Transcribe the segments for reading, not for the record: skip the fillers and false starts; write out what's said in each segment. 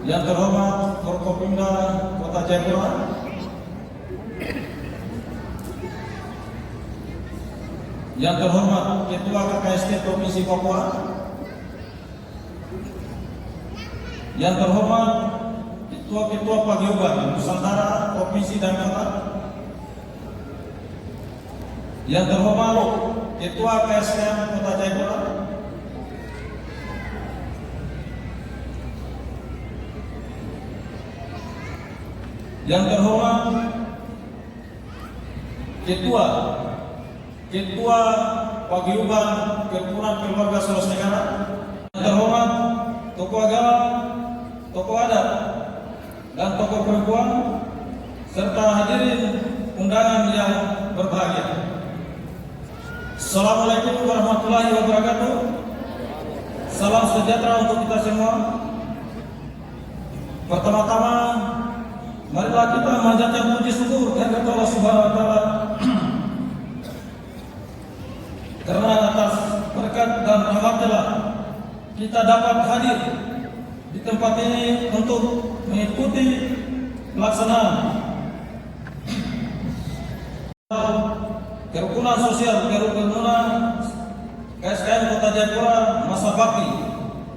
Yang terhormat Forkopimda Kota Jayapura, yang terhormat Ketua KKST Provinsi Papua, yang terhormat Ketua-Ketua Paguyuban Nusantara Provinsi dan Kota, yang terhormat Ketua KSM Kota Jayapura, yang terhormat Ketua Paguyuban Kerukunan Keluarga Sulawesi Tenggara, yang terhormat tokoh agama, tokoh adat, dan tokoh perempuan, serta hadirin undangan yang berbahagia. Assalamualaikum warahmatullahi wabarakatuh. Salam sejahtera untuk kita semua. Pertama-tama, marilah kita memanjatkan puji syukur kepada Allah Subhanahu wa Ta'ala karena atas berkat dan rahmat-Nya kita dapat hadir di tempat ini untuk mengikuti pelaksanaan kerukunan sosial kerukunan KSKM Kota Jayapura masa bakti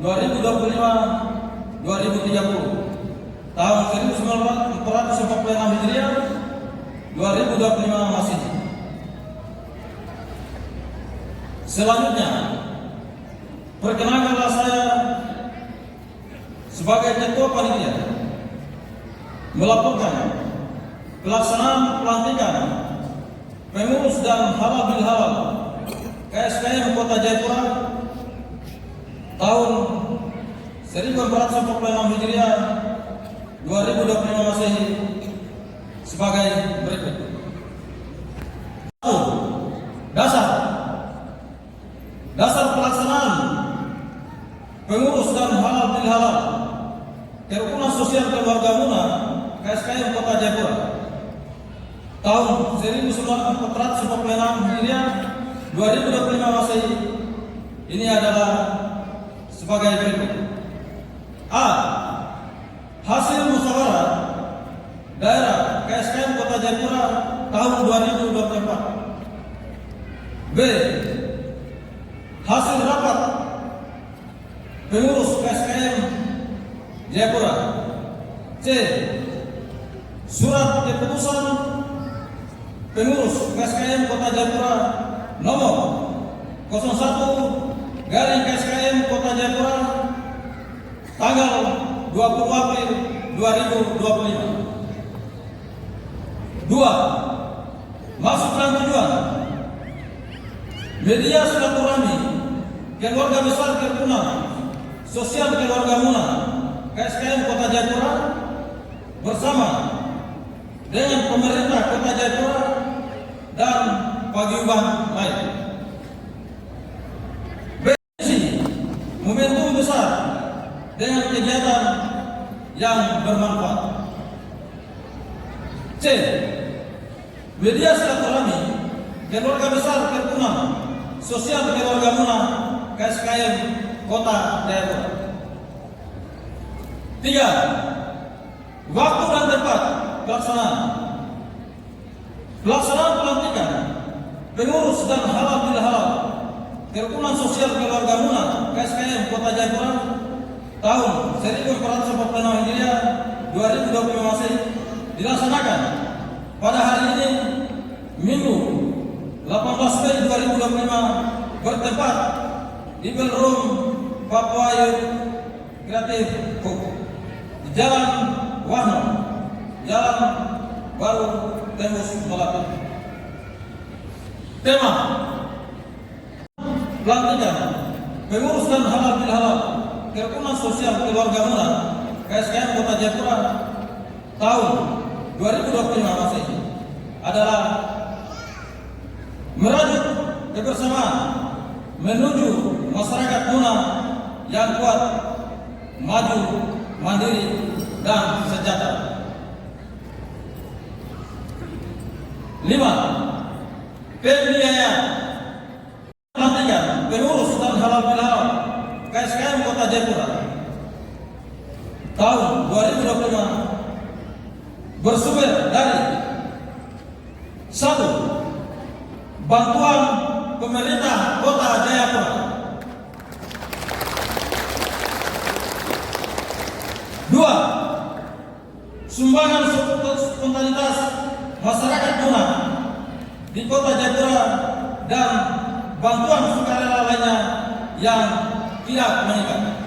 2025-2030 tahun 1446 Hijriah 2025 Masehi. Selanjutnya, perkenalkanlah saya sebagai Ketua Panitia melaporkan pelaksanaan pelantikan pengurus dan halal bil halal KSKM Kota Jayapura tahun 1446 Hijriah 2025 Masehi sebagai berikut. 1. Dasar pelaksanaan pengurus dan halal bil halal kerukunan sosial keluarga Muna KSKM Kota Jayapura tahun 1446 Hijriah 2025 Masehi ini adalah sebagai berikut. A. Hasil musyawarah daerah KSKM Kota Jayapura tahun 2024. B. Hasil rapat pengurus KSKM Jayapura. C. Surat keputusan pengurus KSKM Kota Jayapura nomor 01 garing KSKM Kota Jayapura tanggal 20 April 2025. 2. Maksud dan tujuan media silaturahmi keluarga besar kerukunan sosial keluarga Muna KSKM Kota Jayapura bersama dengan pemerintah Kota Jayapura dan paguyuban lain. Momentum besar dengan kegiatan yang bermanfaat. C. Media silaturahmi keluarga besar kerukunan sosial keluarga Muna KSKM Kota Jayapura. 3. Waktu dan tempat pelaksanaan. Pelaksanaan pelantikan pengurus dan halal bil halal kerukunan sosial keluarga Muna KSKM Kota Jayapura tahun 1446 Hijriah 2025 Masehi dilaksanakan pada hari ini Minggu 18 Mei 2025 bertempat di Ballroom Papua Youth Creative Hub di Jalan Wahno, Jalan Baru Tembus Melati. Tema pelantikan pengurus dan halal bil halal kerukunan sosial keluarga Muna KSKM Kota Jayapura tahun 2025 Masehi adalah merajut kebersamaan menuju masyarakat Muna yang kuat, maju, mandiri, dan sejahtera. 5. Pembiayaan pelantikan pengurus dan halal bil halal KSKM Kota Jayapura tahun 2025 bersumber dari: satu, bantuan pemerintah Kota Jayapura; dua, sumbangan spontanitas masyarakat Muna di Kota Jayapura dan bantuan sukarela lainnya yang tidak mengikat.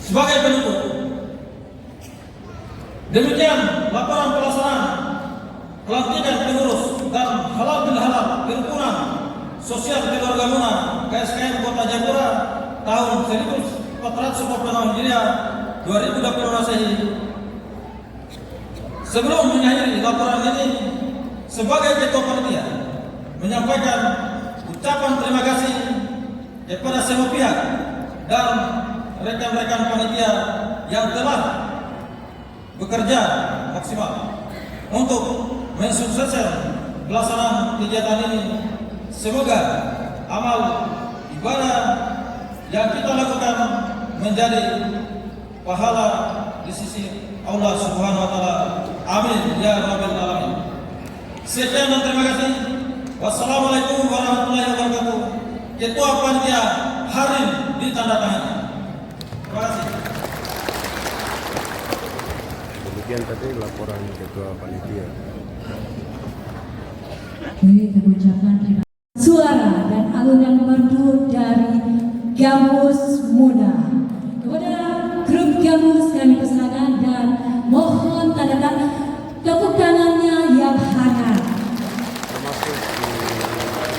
Sebagai penutup, demikian laporan pelaksanaan pelantikan pengurus dan halal bil halal Himpunan Sosial Keluarga Muna KSKM Kota Jayapura tahun 1446 Hijriah 2020 Masehi. Sebelum mengakhiri laporan ini, sebagai ketua panitia menyampaikan ucapan terima kasih kepada semua pihak dan rekan-rekan panitia yang telah bekerja maksimal untuk mensukseskan pelaksanaan kegiatan ini. Semoga amal ibadah yang kita lakukan menjadi pahala di sisi Allah Subhanahu wa taala. Amin ya rabbal alamin. Sekian dan terima kasih. Wassalamualaikum warahmatullahi wabarakatuh. Ketua Panitia Harin ditandatangani. Terima kasih. Demikian tadi laporan Ketua Panitia. Kami mengucapkan terima kasih. Suara dan alunan merdu dari Gambus Muna. Kepada grup Gambus kami persilakan dan mohon tanda tepuk tangannya yang hangat. Termasuk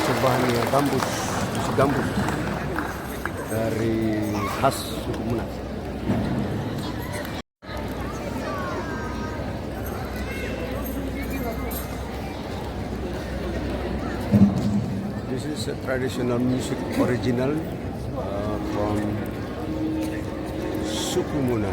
sebuahnya gambus, musik gambus dari khas suku Muna. This is a traditional music original from suku Muna.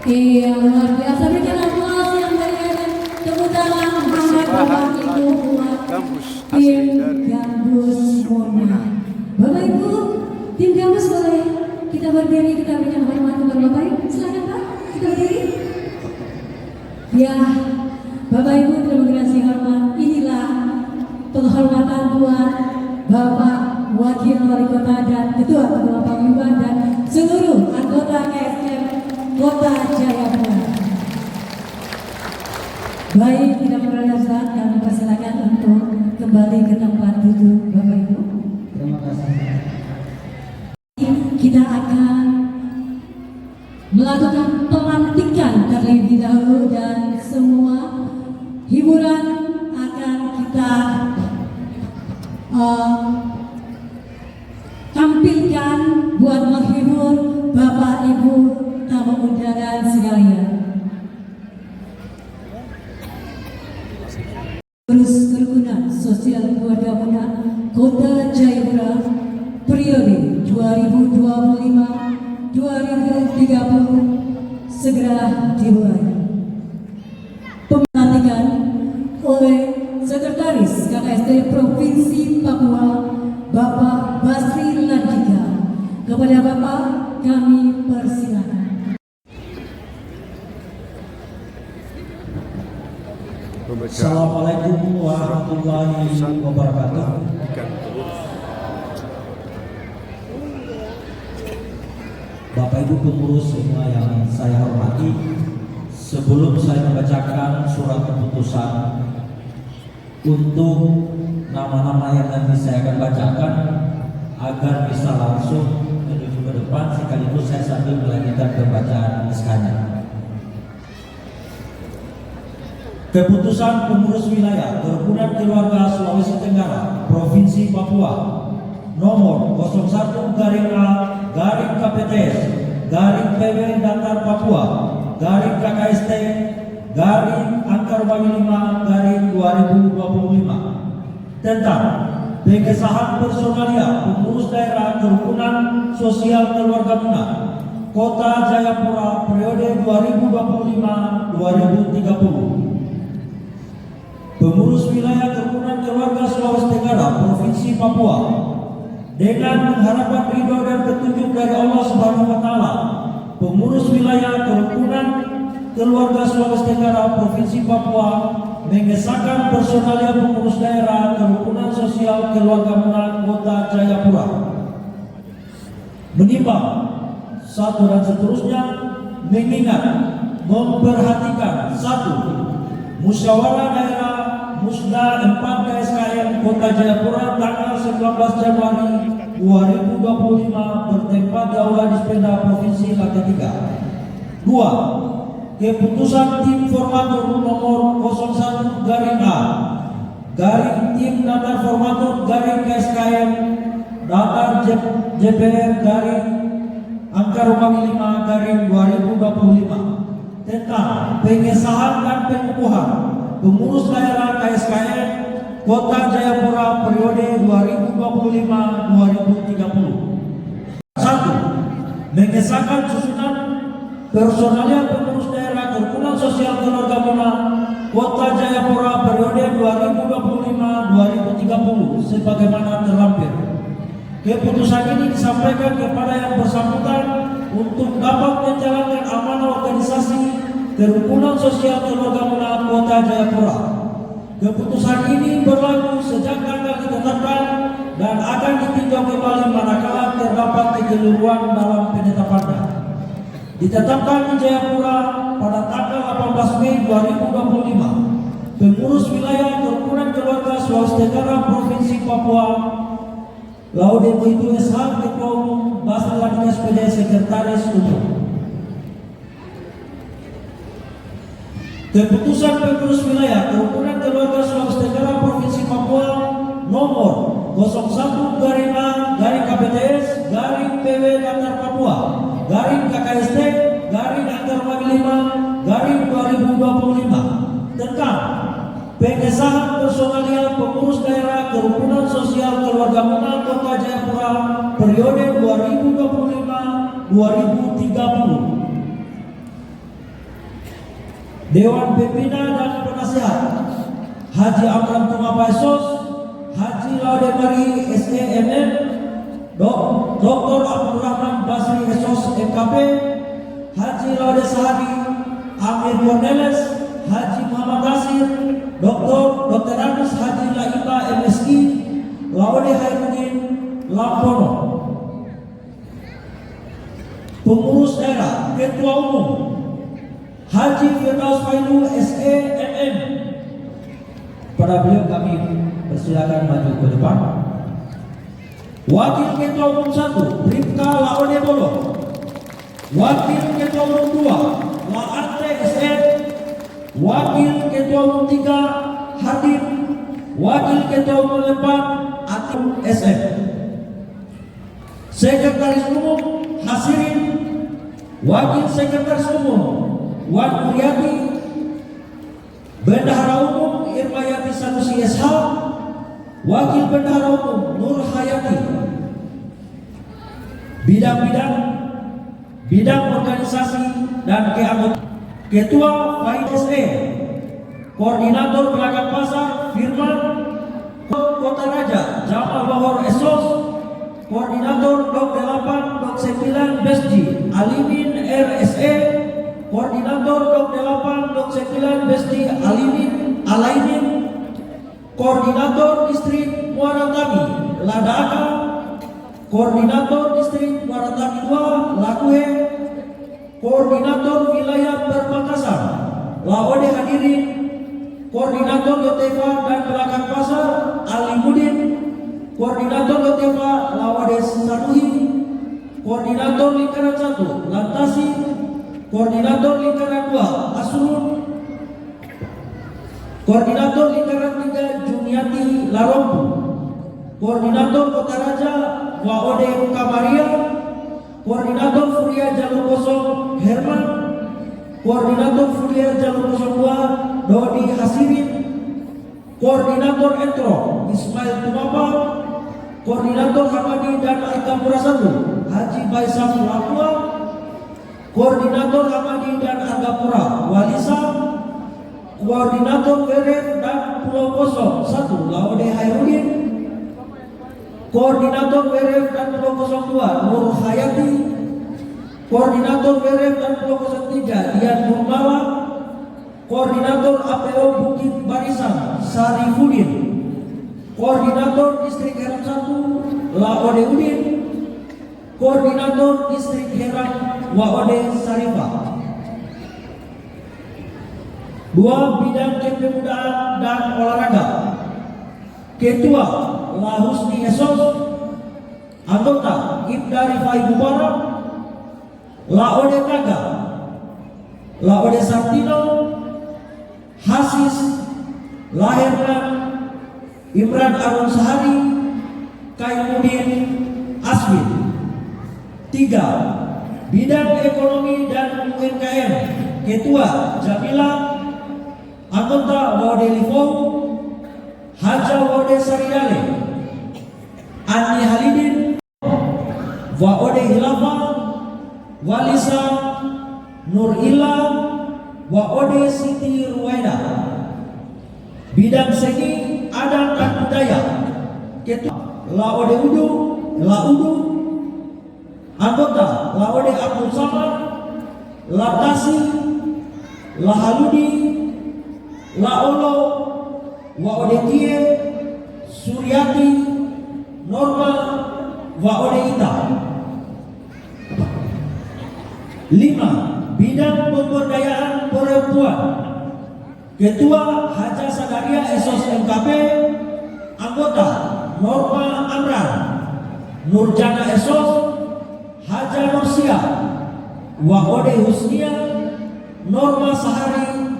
Iya, luar biasa. Berikan aplaus yang meriah dan tepuk tangan hangat Bapak Ibu buat Gambus tim asli dari Gambus Mona. Bapak Ibu, tim Gambus boleh kita berdiri, kita berikan hormat kepada Bapak Ibu. Silakan Pak, kita berdiri. Ya, Bapak Ibu terima kasih hormat. Inilah penghormatan buat Bapak Wakil Wali Kota dan Ketua Paguyuban dan seluruh anggota KSM Kota Jayapura. Baik, tidak berasa kami persilakan untuk kembali ke tempat duduk Bapak Ibu. Terima kasih. Kita akan melakukan pelantikan terlebih dahulu dan semua hiburan akan kita tampilkan buat menghibur Bapak Ibu tamu undangan sekalian. Terus kerukunan sosial keluarga muda Kota Jayapura periode 2025-2030 segera dimulai. Pelantikan oleh Sekretaris KKST Provinsi Papua Bapak Basri Landika. Kepada Bapak kami persilakan. Assalamualaikum warahmatullahi wabarakatuh. Bapak Ibu pengurus semua yang saya hormati, sebelum saya membacakan surat keputusan untuk nama-nama yang nanti saya akan bacakan agar bisa langsung menuju ke depan, sekaligus saya sambil melanjutkan pembacaan naskahnya. Keputusan Pengurus Wilayah Kerukunan Keluarga Sulawesi Tenggara Provinsi Papua nomor 01-A-KPTS-PW Datar Papua /KKST /Angka Rumah 5-2025 tentang pengesahan personalia pengurus daerah kerukunan sosial keluarga muda Kota Jayapura periode 2025-2030. Pengurus Wilayah Kerukunan Keluarga Sulawesi Tenggara Provinsi Papua dengan mengharapkan ridho dan petunjuk dari Allah Subhanahu wa taala, pengurus Wilayah Kerukunan Keluarga Sulawesi Tenggara Provinsi Papua mengesahkan personalia pengurus daerah kerukunan sosial keluarga muda Kota Jayapura. Menimbang satu dan seterusnya, mengingat memperhatikan satu, musyawarah daerah Musda 4 KSKM Kota Jayapura tanggal 19 Januari 2025 bertempat di Aula Dispenda Provinsi Lantai 3. 2. Keputusan tim formatur nomor 01-A tim datar formatur KSKM datar JPR Angka Rumah 5-2025 tentang pengesahan dan pengukuhan pengurus daerah KSKM Kota Jayapura periode 2025-2030. 1. Mengesahkan susunan personalia pengurus daerah kerukunan sosial keluarga muda Kota Jayapura periode 2025-2030 sebagaimana terlampir. Keputusan ini disampaikan kepada yang bersangkutan untuk dapat menjalankan amanah organisasi kerukunan sosial keluarga muda Kota Jayapura. Keputusan ini berlaku sejak tanggal ditetapkan dan akan ditinjau kembali manakala terdapat kekeliruan dalam penetapannya. Ditetapkan di Jayapura pada tanggal 18 Mei 2025. Pengurus Wilayah Kerukunan Keluarga Sulawesi Tenggara Provinsi Papua Laude Boitu SH Ketua Umum Basri Landika SPD Sekretaris Umum. Keputusan Pengurus Wilayah Kerukunan Keluarga Sulawesi Tenggara Provinsi Papua nomor 01-A-KPTS PW Datar Papua KKST Angka Rumah 5-2025 tentang pengesahan personalia pengurus daerah kerukunan sosial keluarga muda Kota Jayapura periode 2025-2030. Dewan Pembina dan Penasehat Haji Amran Tumapa Sos, Haji Laude Mari SEMM, Dr. Abdurrahman Basri Sos MKP, Haji Laude Sahari Amir Cornelis, Haji Muhammad Nasir, Dr. Anus Haji Laiba MSI, Laude Hairudin Lampono. Pengurus daerah, Ketua Umum Haji Firdaus Faidul SEMM. Pada beliau kami persilakan maju ke depan. Wakil Ketua Umum 1 Bribka Laode Bolo. Wakil Ketua Umum 2 Laante SM. Wakil Ketua Umum 3 Hadim. Wakil Ketua Umum 4 Atim SM. Sekretaris Umum Hasirin. Wakil Sekretaris Umum Wan Mulyati. Bendahara Umum Irmayati Sanusi SH. Wakil Bendahara Umum Nur Hayati. Bidang organisasi dan keanggotaan Ketua Faid SE, Koordinator Belakang Pasar Firman Kota Raja Jamal Bahor Esos, Koordinator Dok 8 Dok 9 Besji Alimin RSE, Koordinator Dok 8 Dok 9 Besji Alaimin, Koordinator Distrik Muara Tami Ladaka, Koordinator Distrik Muara Tami 2 Lakuhe, Koordinator Wilayah Perbatasan Laode Hadirin, Koordinator Yotefa dan Belakang Pasar Alimudin, Koordinator Yotefa Laode Sanuhi, Koordinator Lingkaran 1 Lantasi, Koordinator Lingkaran 2 Asurun, Koordinator Lingkaran 3 Juniati Larompu, Koordinator Kota Raja Waode Kamaria, Koordinator Furia Jalur Kosong Herman, Koordinator Furia Jalur Kosong 2 Dodi Hasirin, Koordinator Entro Ismail Tumapa, Koordinator Hamadi dan Argapura 1 Haji Baisam Lapua, Koordinator Hamadi dan Argapura Walisa, Koordinator Weref dan Pulau Kosong 1 Laude Hairudin, Koordinator Weref dan Pulau 02 Nur Hayati, Koordinator Weref dan Pulau 03 Dian Nurmala, Koordinator APO Bukit Barisan Sarifudin, Koordinator Distrik Herang 1 Laode Udin, Koordinator Distrik Herang Waode Sarifah. 2 Bidang Kepemudaan dan Olahraga, Ketua Lahusni Esos, Anggota Ibda Rifai Mubarak, Laode Naga, Laode Sartino, Hasis Lahirlan, Imran Arun Sahari, Kaimudin Aswin. 3 Bidang Ekonomi dan UMKM, Ketua Jamila, Anggota Wode Livo, Haja Wode Saridale, Ani Halidin, Wode Hilafa, Walisa Nur Ila, Wode Siti Ruwaida. Bidang Segi Adat dan Budaya, Ketua Laode Laudu, Anggota Laode Abdul Samad, Latasi, Lahaludi, Laolo, Waode Tie, Suryati, Norma, Waode Ita. 5 Bidang Pemberdayaan Perempuan, Ketua Haja Sadaria Esos MKP, Anggota Norma Amran, Nurjana Esos, Haja Nursia, Waode Husnia, Norma Sahari,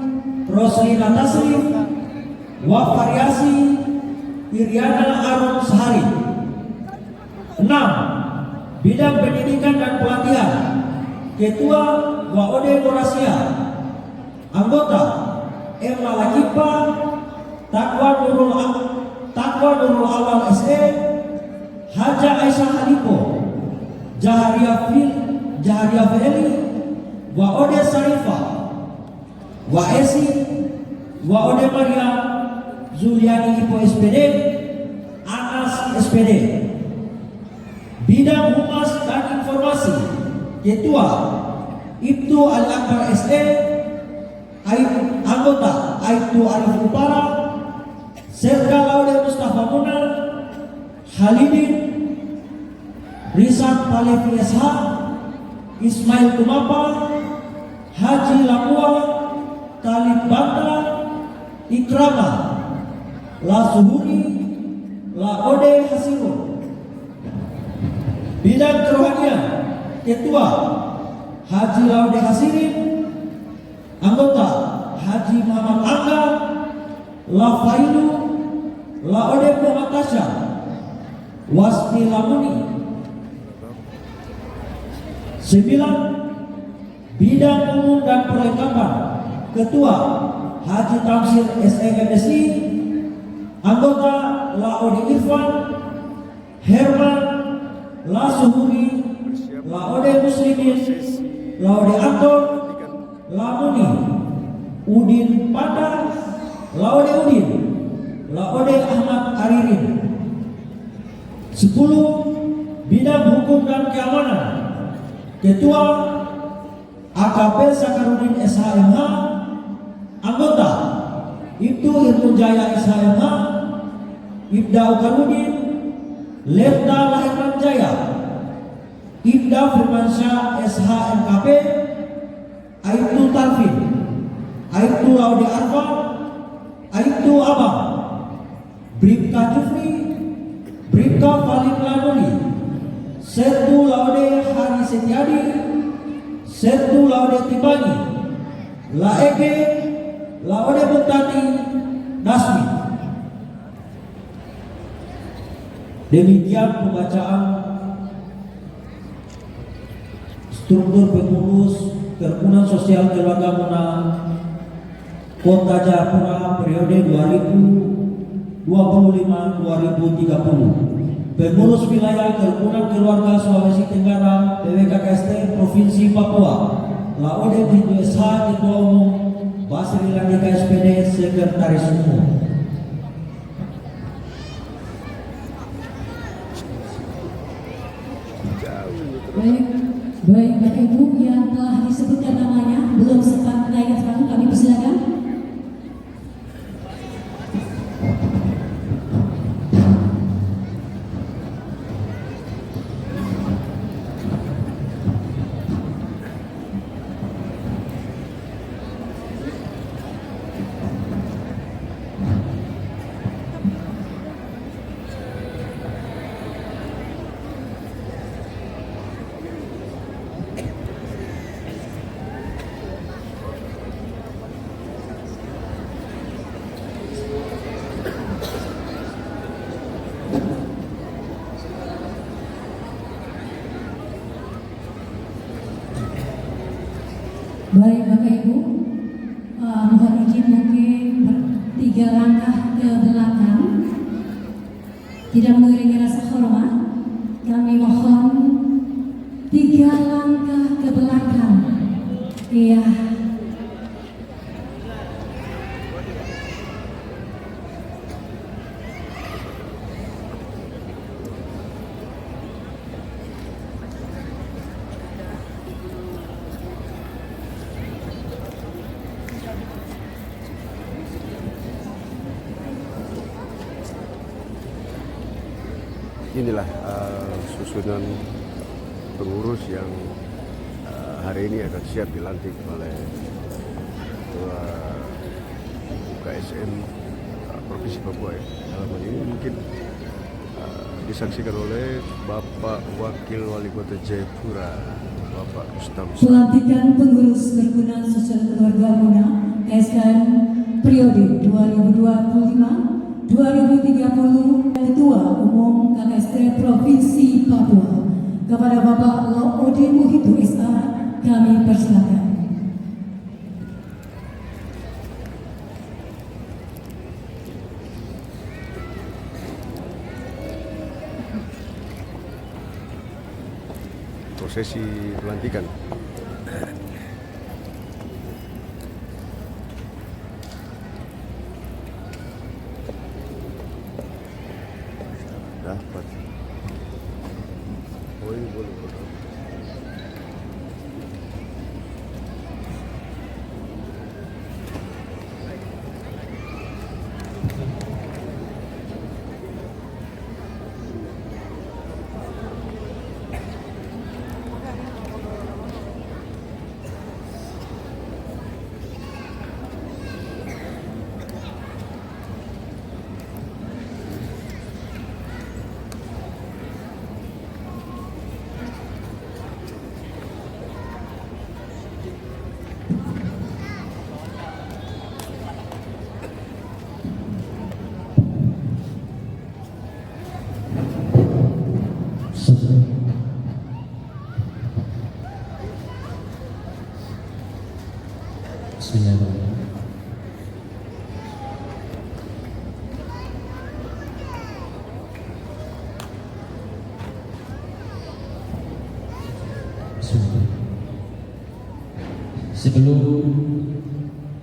Roslina Tasrif, Wafariasi, Iriana Arun Sahari. 6 Bidang Pendidikan dan Pelatihan, Ketua Waode Korasia, Anggota Emma Lakipa, Takwa Nurul Awal SE, Haja Aisyah Halipo, Jaharia Feli, Waode Sarifah, Wa Esi, Wa Ode Maria, Zuliani Ipo SPD, Anas SPD. Bidang Humas dan Informasi, Ketua Ibtu Al-Akbar SE, anggota Aibtu Arif Upara, Serka Laude Mustafa Munal, Khalidin, Rizal Palevi SH, Ismail Kumapa, Haji Lakua, Talib Banda, Ikrama, La Zuhuri, La Ode Hasilun. Bidang Kerohanian, Ketua Haji Laude Hasirin, anggota Haji Muhammad Angga, La Failu, La Ode Muhammad Tasha, Waspi Lamuni. 9. Bidang Umum dan Perlengkapan, Ketua Haji Tamsir SEMSI, anggota La Ode Irfan, Herman, La Suhuri, La Ode Muslimin, La Ode Anton, La Muni, Udin Panda, La Ode Udin, La Ode Ahmad Aririn. 10. Bidang Hukum dan Keamanan, Ketua AKP Sakarudin SHMH, anggota Ibtu Irfan Jaya SHMH, Ibda Ukarudin, Letda Lahirman Jaya, Ibda Firmansyah SHMKP, Aibtu Tarfin, Aibtu Laude Arfa, Aibtu Abang, Bribka Jufri, Bribka Falim Lanuli, Sertu Laude Hari Setiadi, Sertu Laude Tibani, La Ege, Laude Bentani, Nasmi. Demikian pembacaan struktur pengurus Kerukunan Sosial Keluarga Muna Kota Jayapura periode 2025-2030. Pengurus Wilayah Kerukunan Keluarga Sulawesi Tenggara PWKKST Provinsi Papua, Laude Bintu SH Ketua Umum, Basri Landika SPD Sekretaris Umum. Baik Bapak Ibu yang telah disebutkan namanya belum sempat naik sekarang, kami persilakan. Baik Bapak Ibu, mohon izin mungkin 3 langkah ke belakang, tidak mengiringi rasa hormat. Kami mohon 3 langkah ke belakang. Iya. Inilah susunan pengurus yang hari ini akan siap dilantik oleh Ketua UKSM Provinsi Papua. Dalam hal ini mungkin disaksikan oleh Bapak Wakil Wali Kota Jayapura, Bapak Rustam. Pelantikan pengurus Kerukunan Sosial Keluarga Muna KSKM periode 2025-2030, Ketua Umum KKST Provinsi Papua, kepada Bapak Laude Muhitu SH kami persilakan. Prosesi pelantikan. Bismillahirrahmanirrahim. Sebelum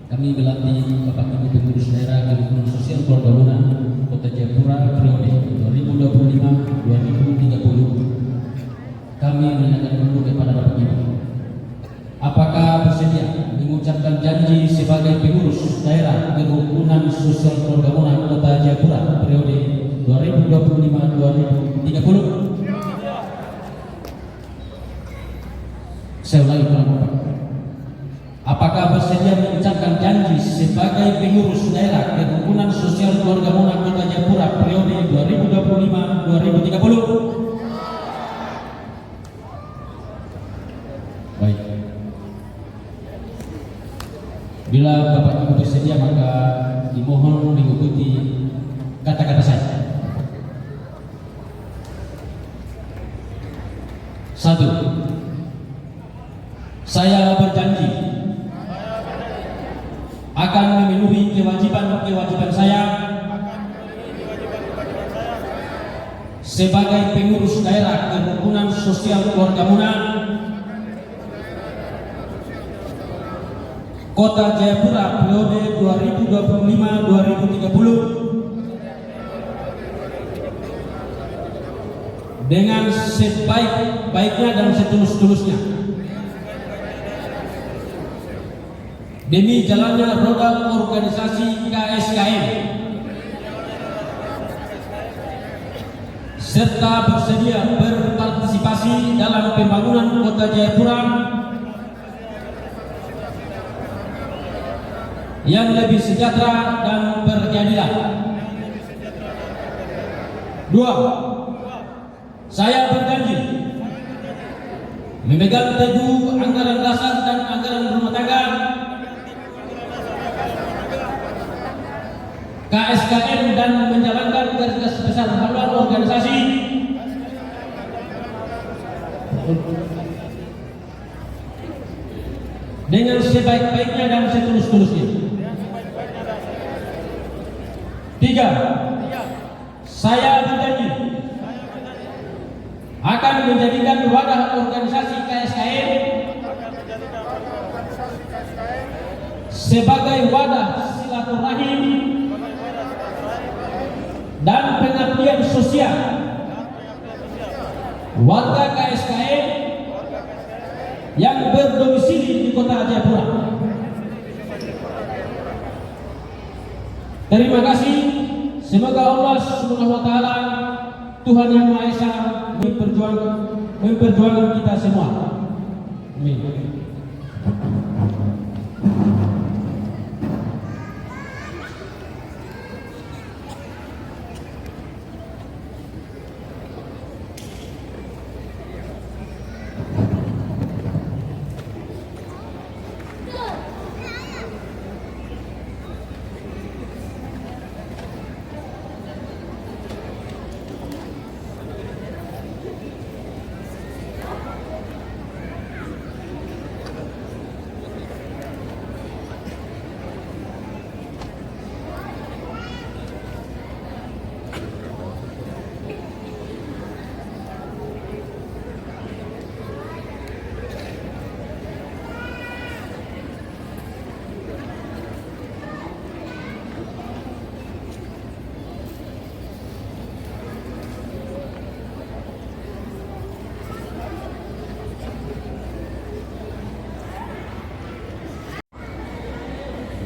kami melantik Bapak Ibu Pengurus Daerah Kerukunan Sosial Keluarga Muna Kota Jayapura periode 2025-2030, kami menanyakan dulu kepada Bapak Ibu, apakah bersedia mengucapkan janji sebagai pengurus daerah Kerukunan Sosial Keluarga Muna Kota Jayapura periode 2025-2030? Saya ulangi Bapak. Apakah bersedia mengucapkan janji sebagai pengurus daerah Kerukunan Sosial Keluarga Muna Kota Jayapura periode 2025-2030? Baik. Bila Bapak Ibu bersedia, maka dimohon mengikuti kata-kata saya. 1. Saya berjanji akan memenuhi kewajiban saya sebagai pengurus daerah Kerukunan Sosial Keluarga Muna Kota Jayapura periode 2025-2030 dengan sebaik-baiknya dan setulus-tulusnya, demi jalannya roda organisasi KSKM, serta bersedia berpartisipasi dalam pembangunan Kota Jayapura yang lebih sejahtera dan berkeadilan. 2. Saya berjanji memegang teguh anggaran dasar dan anggaran rumah tangga KSKM dan menjalankan garis besar haluan organisasi dengan sebaik-baiknya dan setulus-tulusnya. 3. Saya berjanji akan menjadikan wadah organisasi KSKM sebagai wadah silaturahim dan pengabdian sosial warga KSKM yang berdomisili di Kota Jayapura. Terima kasih. Semoga Allah Subhanahu wa taala, Tuhan Yang Maha Esa, memperjuangkan kita semua. Amin.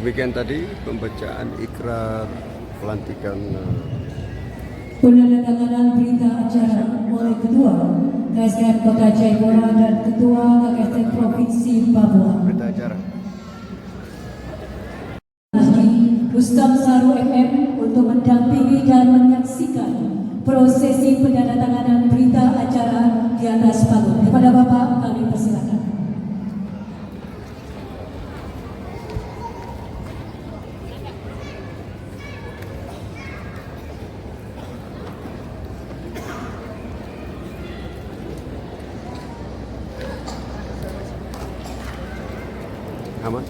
Demikian tadi pembacaan ikrar pelantikan Penandatanganan berita acara oleh Ketua KSKM Kota Jayapura dan Ketua KKSM Provinsi Papua. berita acara. Rustam Saru MM untuk mendampingi dan menyaksikan prosesi penandatanganan berita acara di atas panggung. Kepada Bapak kami persilakan. Aman.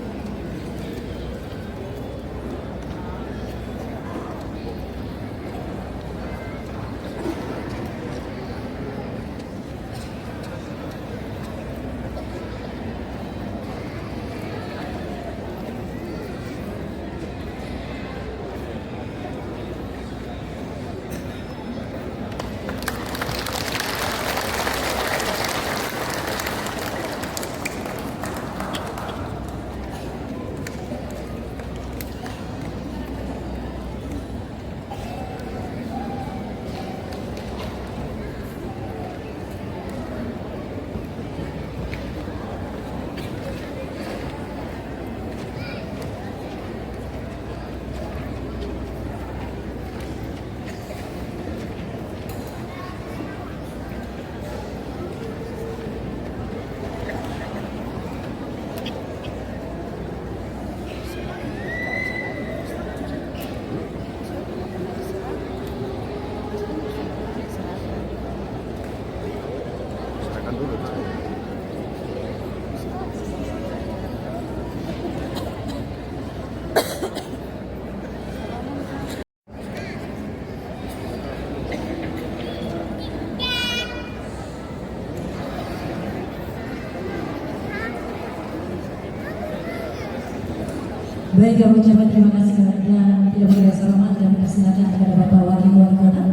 Baik, kami ucapkan terima kasih dan tidak berasa hormat dan persilakan kepada Bapak Wakil Wali Kota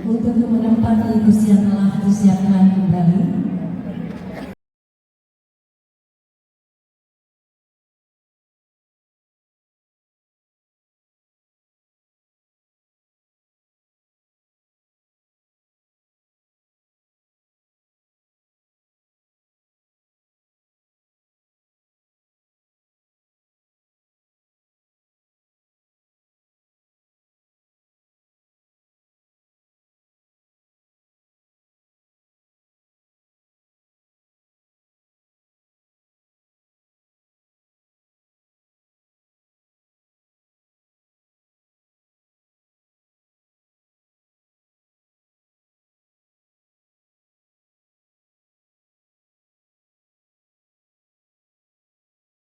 untuk menempati kursi yang telah disiapkan kembali.